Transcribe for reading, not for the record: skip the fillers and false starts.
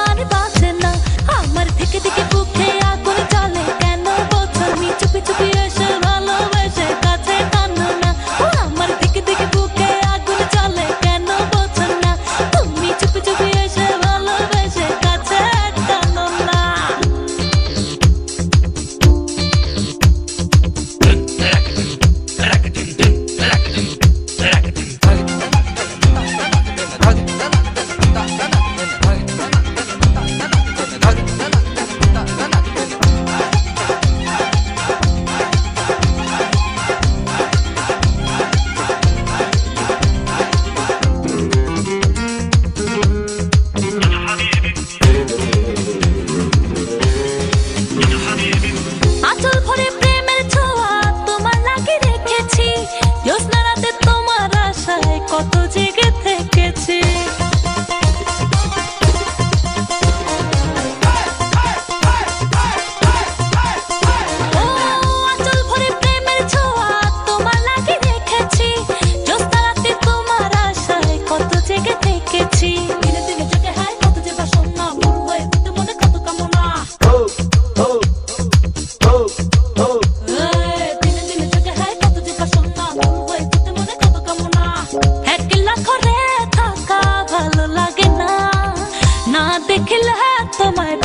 আর বাঁচে না। আমার থেকে থেকে বুকে আগুন জ্বলে কেন বোঝো? তুমি চুপি চুপি এসে ভালোবেসে কাছে টানো না। আমার থেকে থেকে বুকে আগুন জ্বলে কেন বোঝো না? তুমি চুপি চুপি এসে ভালোবেসে কাছে টানো না। আঁচল ভরে প্রেমের ছোঁয়া তোমার লাগে রেখেছি। জ্যোৎস্না রাতে তোমার আশায় কত জেগে থেকেছি। ও আঁচল ভরে প্রেমের ছোঁয়া তোমার লাগে রেখেছি। জ্যোৎস্না রাতে তোমার আশায় কত জেগে থেকেছি। দিনে দিনে জেগে হায় কত যে বাসনা, মন হয়ে উঠতে মনে কত কামনা। দিনে দিনে জেগে হায় কত যে বাসনা, মন হয়ে উঠতে মনে কত কামনা। একলা ঘরে থাকা ভালো লাগে না, না দেখলে তোমায়